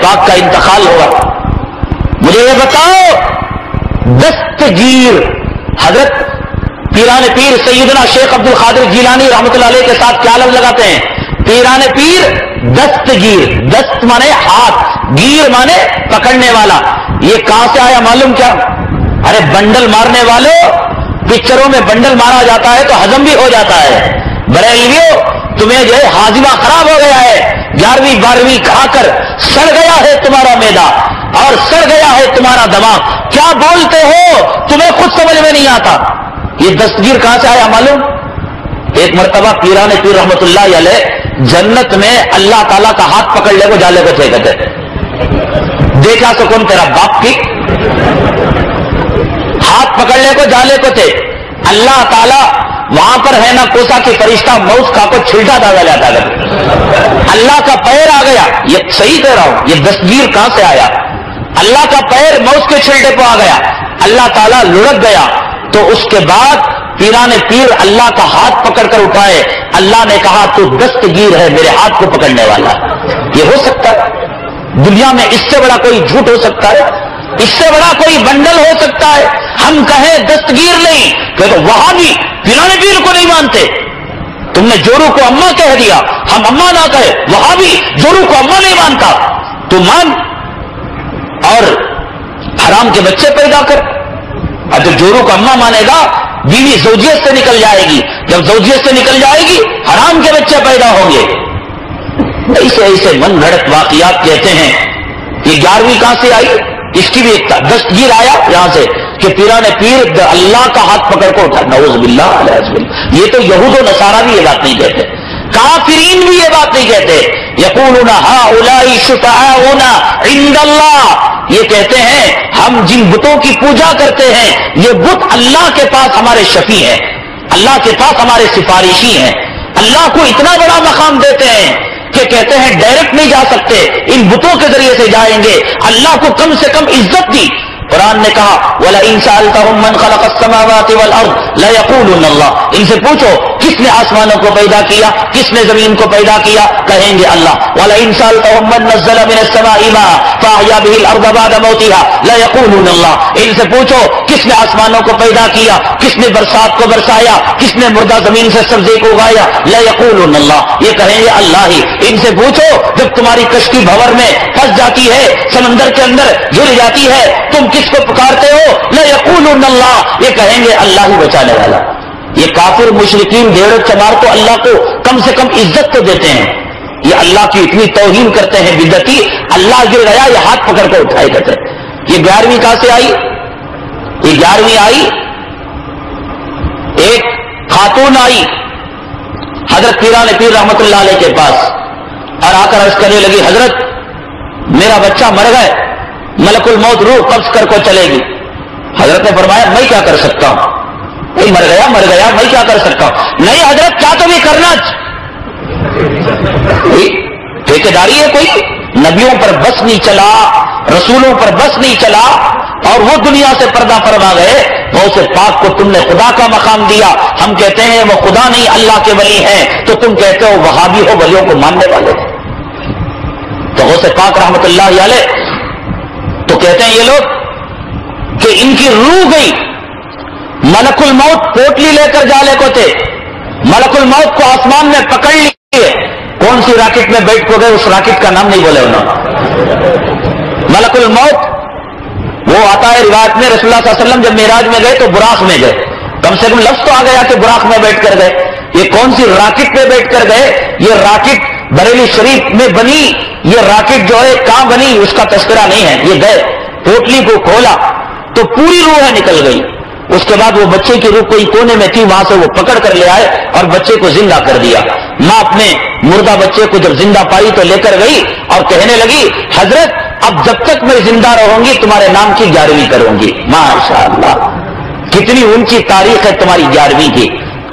پاک کا انتقال ہوا. مجھے یہ بتاؤ دستگیر حضرت پیران پیر سیدنا شیخ عبد القادر جیلانی رحمۃ اللہ علیہ کے ساتھ کیا لفظ لگاتے ہیں؟ پیران پیر دستگیر، دست مانے ہاتھ، گیر مانے پکڑنے والا. یہ کہاں سے آیا معلوم کیا؟ ارے بنڈل مارنے والوں، پکچروں میں بنڈل مارا جاتا ہے تو ہضم بھی ہو جاتا ہے. بریلویوں تمہیں جو ہے ہاضمہ خراب ہو گیا ہے، 11ویں 12ویں کھا کر سڑ گیا ہے تمہارا میدا اور سڑ گیا ہے تمہارا دماغ. کیا بولتے ہو تمہیں خود سمجھ میں نہیں آتا. یہ دستگیر کہاں سے آیا معلوم؟ ایک مرتبہ پیران پیر رحمت اللہ علیہ جنت میں اللہ تعالیٰ کا ہاتھ پکڑ لے کو جالے کو تھے کہتے. دیکھا سکون تیرا باپ کی ہاتھ پکڑنے کو جالے کو تھے. اللہ تعالیٰ وہاں پر ہے نا کوسا کی فرشتہ موس کا کو چھلٹا دادا جاتا ہے. اللہ کا پیر آ گیا. یہ صحیح کہہ رہا ہوں، یہ دستگیر کہاں سے آیا؟ اللہ کا پیر موس کے چھلٹے پہ آ گیا، اللہ تعالیٰ لڑک گیا. تو اس کے بعد پیران پیر اللہ کا ہاتھ پکڑ کر اٹھائے. اللہ نے کہا تو دستگیر ہے، میرے ہاتھ کو پکڑنے والا. یہ ہو سکتا ہے؟ دنیا میں اس سے بڑا کوئی جھوٹ ہو سکتا ہے؟ اس سے بڑا کوئی بنڈل ہو سکتا ہے؟ ہم کہیں دستگیر نہیں کہ وہاں بھی پیران پیر کو نہیں مانتے. تم نے جورو کو اماں کہہ دیا، ہم اماں نہ کہے. وہاں بھی جورو کو اماں نہیں مانتا. تو مان اور حرام کے بچے پیدا کر. اب جب جورو کو اماں مانے گا بیوی زوجیت سے نکل جائے گی، جب زوجیت سے نکل جائے گی حرام کے بچے پیدا ہوں گے. ایسے ایسے من گھڑت واقعات کہتے ہیں. یہ 11ویں کہاں سے آئی؟ اس کی بھی ایک دستگیر آیا یہاں سے کہ پیران پیر اللہ کا ہاتھ پکڑ کو اٹھا. نعوذ باللہ علیہ وسلم. یہ تو یہود و نصارہ بھی یہ بات نہیں کہتے، کافرین بھی یہ بات نہیں کہتے. یقولون ہؤلاء شفعاؤنا عند اللہ. یہ کہتے ہیں ہم جن بتوں کی پوجا کرتے ہیں یہ بت اللہ کے پاس ہمارے شفیع ہیں، اللہ کے پاس ہمارے سفارشی ہیں. اللہ کو اتنا بڑا مقام دیتے ہیں کہ کہتے ہیں ڈائریکٹ نہیں جا سکتے، ان بتوں کے ذریعے سے جائیں گے. اللہ کو کم سے کم عزت دی. قرآن نے کہا وَلَئِن سَأَلْتَهُم مَّن خَلَقَ السَّمَاوَاتِ وَالْأَرْضَ لَيَقُولُنَّ اللَّهُ. ان سے پوچھو کس نے آسمانوں کو پیدا کیا، کس نے زمین کو پیدا کیا، کہیں گے اللہ. وَلَئِن سَأَلْتَهُم مَّن نَّزَّلَ مِنَ السَّمَاءِ مَاءً فَأَحْيَا بِهِ الْأَرْضَ بَعْدَ مَوْتِهَا لَيَقُولُنَّ اللَّهُ. ان سے پوچھو کس نے آسمانوں کو پیدا کیا، کس نے برسات کو برسایا، کس نے مردہ زمین سے سبزے کو اگایا، لَيَقُولُنَّ اللَّهُ. یہ کہیں گے اللہ ہی. ان سے پوچھو جب تمہاری کشتی بھور میں پھنس جاتی ہے، سمندر کے اندر گر جاتی ہے، تم کس کو پکارتے ہو؟ لَيَقُولُنَّ اللَّهُ. یہ کہیں گے اللہ ہی بچانے والا. یہ کافر مشرکین ڈیڑھ چمار تو اللہ کو کم سے کم عزت تو دیتے ہیں. یہ اللہ کی اتنی توہین کرتے ہیں بدعتی. اللہ گر گیا یہ ہاتھ پکڑ کر اٹھائے کرتے. یہ 11ویں کہاں سے آئی؟ یہ 11ویں آئی، ایک خاتون آئی حضرت پیران پیر رحمت اللہ علیہ کے پاس اور آ کر عرض کرنے لگی حضرت میرا بچہ مر گئے، ملک الموت روح قبض کر کو چلے گی. حضرت نے فرمایا میں کیا کر سکتا ہوں؟ مر گیا میں کیا کر سکتا ہوں؟ نہیں حضرت کیا تو بھی کرنا. ٹھیکیداری ہے کوئی؟ نبیوں پر بس نہیں چلا، رسولوں پر بس نہیں چلا اور وہ دنیا سے پردہ فرما گئے. غوث پاک کو تم نے خدا کا مقام دیا. ہم کہتے ہیں وہ خدا نہیں اللہ کے ولی ہیں، تو تم کہتے ہو وہابی ہو، ولیوں کو ماننے والے. تو غوث پاک رحمت اللہ علیہ تو کہتے ہیں یہ لوگ کہ ان کی روح گئی. ملک الموت پوٹلی لے کر جالے کو تھے، ملک الموت کو آسمان میں پکڑ لیے. کون سی راکٹ میں بیٹھ کو گئے اس راکٹ کا نام نہیں بولے انہوں نے. ملک الموت وہ آتا ہے روایت میں رسول اللہ صلی اللہ علیہ وسلم جب معراج میں گئے تو براق میں گئے. کم سے کم لفظ تو آ گیا کہ براق میں بیٹھ کر گئے. یہ کون سی راکٹ میں بیٹھ کر گئے؟ یہ راکٹ بریلی شریف میں بنی. یہ راکٹ جو ہے کہاں بنی اس کا تذکرہ نہیں ہے. یہ گئے پوٹلی کو کھولا تو پوری روح نکل گئی. اس کے بعد وہ بچے کی روح کوئی کونے میں تھی، وہاں سے وہ پکڑ کر لے آئے اور بچے کو زندہ کر دیا. ماں اپنے مردہ بچے کو جب زندہ پائی تو لے کر گئی اور کہنے لگی حضرت اب جب تک میں زندہ رہوں گی تمہارے نام کی 11ویں کروں گی. ماشاء اللہ کتنی اونچی تاریخ ہے تمہاری 11ویں کی.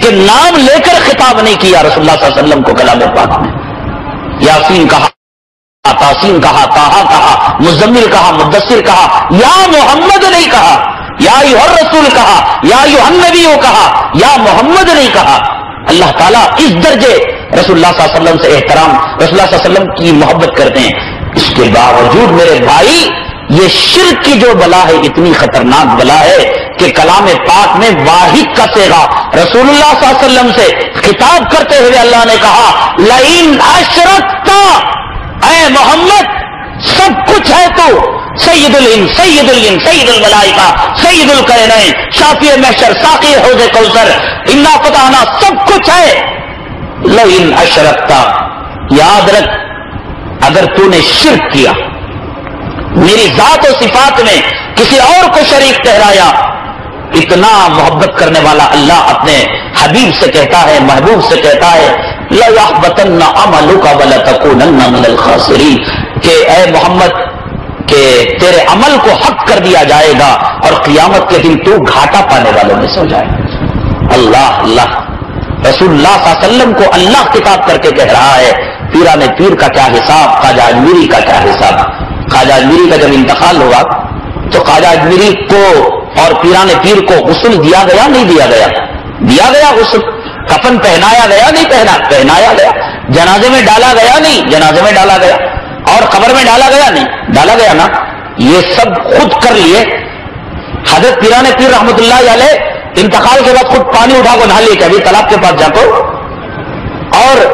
کہ نام لے کر خطاب نہیں کیا رسول اللہ صلی اللہ علیہ وسلم کو کلام پاک میں. یاسین کہا، تاسین کہا، طٰہٰ کہا، مزمل کہا، مدثر کہا، یا محمد نہیں کہا. یا ایھا الرسول کہا، یا ایھا النبی کہا، یا محمد نہیں کہا. اللہ تعالیٰ اس درجے رسول اللہ صلی اللہ علیہ وسلم سے احترام، رسول اللہ صلی اللہ علیہ وسلم کی محبت کرتے ہیں. اس کے باوجود میرے بھائی یہ شرک کی جو بلا ہے اتنی خطرناک بلا ہے کہ کلام پاک میں واحد کا صیغہ رسول اللہ صلی اللہ علیہ وسلم سے خطاب کرتے ہوئے اللہ نے کہا لئن اشرکت، اے محمد سب کچھ ہے تو سید الانس، سید الجن، سید الملائکہ، سید الکونین، شافی محشر، ساقی حوض کوثر، انا فتحنا، سب کچھ ہے. لئن اشرکت، یاد رکھ اگر تو نے شرک کیا، میری ذات و صفات میں کسی اور کو شریک ٹھہرایا. اتنا محبت کرنے والا اللہ اپنے حبیب سے کہتا ہے، محبوب سے کہتا ہے لَيَحْبَطَنَّ عَمَلُكَ وَلَتَكُونَنَّ مِنَ الْخَاسِرِينَ، کہ اے محمد کہ تیرے عمل کو حق کر دیا جائے گا اور قیامت کے دن تو گھاٹا پانے والوں میں سے ہو جائے گا. اللہ اللہ، رسول اللہ صلی اللہ علیہ وسلم کو اللہ خطاب کر کے کہہ رہا ہے. پیران پیر کا کیا حساب، خواجہ اجمیری کا کیا حساب. خواجہ اجمیری کا جب انتقال ہوا تو خواجہ اجمیری کو اور پیران پیر کو غسل دیا گیا نہیں دیا گیا؟ دیا گیا غسل. کفن پہنایا گیا نہیں پہنایا گیا. جنازے میں ڈالا گیا نہیں جنازے میں ڈالا گیا. اور قبر میں ڈالا گیا نہیں ڈالا گیا نا. یہ سب خود کر لیے. حضرت پیران پیر رحمت اللہ علیہ انتقال کے بعد خود پانی اٹھا کو نہا لیے کہ ابھی تالاب کے پاس جا کو اور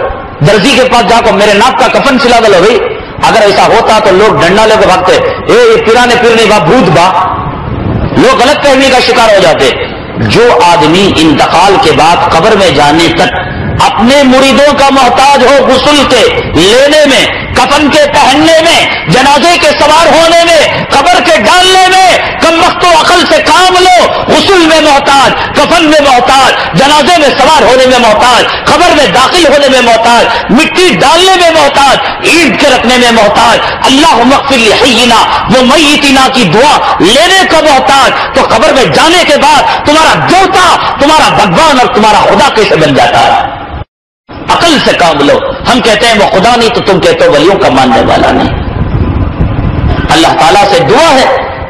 درزی کے پاس جا کو میرے ناک کا کفن سلا دلو بھائی. اگر ایسا ہوتا تو لوگ ڈنڈا لے کے بھاگتے، یہ پیران پیر نہیں با بھوت با، لوگ غلط فہمی کا شکار ہو جاتے. جو آدمی انتقال کے بعد قبر میں جانے تک اپنے مریدوں کا محتاج ہو غسل کے لینے میں، کفن کے پہننے میں، جنازے کے سوار ہونے میں، قبر کے ڈالنے میں، کم وقت و عقل سے کام لو. غسل میں محتاج، کفن میں محتاج، جنازے میں سوار ہونے میں محتاج، قبر میں داخل ہونے میں محتاج، مٹی ڈالنے میں محتاج، عید کے رکھنے میں محتاج، اللہم اغفر لحینا و میتنا کی دعا لینے کا محتاج. تو قبر میں جانے کے بعد تمہارا دیوتا، تمہارا بھگوان اور تمہارا خدا کیسے بن جاتا ہے؟ عقل سے کام لو. ہم کہتے ہیں وہ خدا نہیں تو تم کہتے ہو ولیوں کا ماننے والا نہیں. اللہ تعالیٰ سے دعا ہے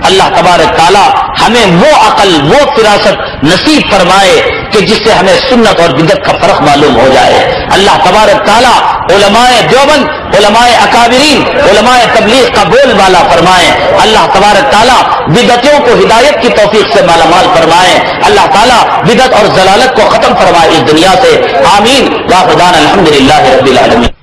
اللہ تبارک تعالیٰ ہمیں وہ عقل، وہ فراست نصیب فرمائے کہ جس سے ہمیں سنت اور بدعت کا فرق معلوم ہو جائے. اللہ تبارک تعالیٰ علماء دیوبند، علماء اکابرین، علماء تبلیغ کا بول بالا فرمائے. اللہ تبارک تعالیٰ بدعتیوں کو ہدایت کی توفیق سے مالا مال فرمائے. اللہ تعالیٰ بدعت اور ضلالت کو ختم فرمائے اس دنیا سے. آمین. واخر دعوانا الحمدللہ رب العالمین.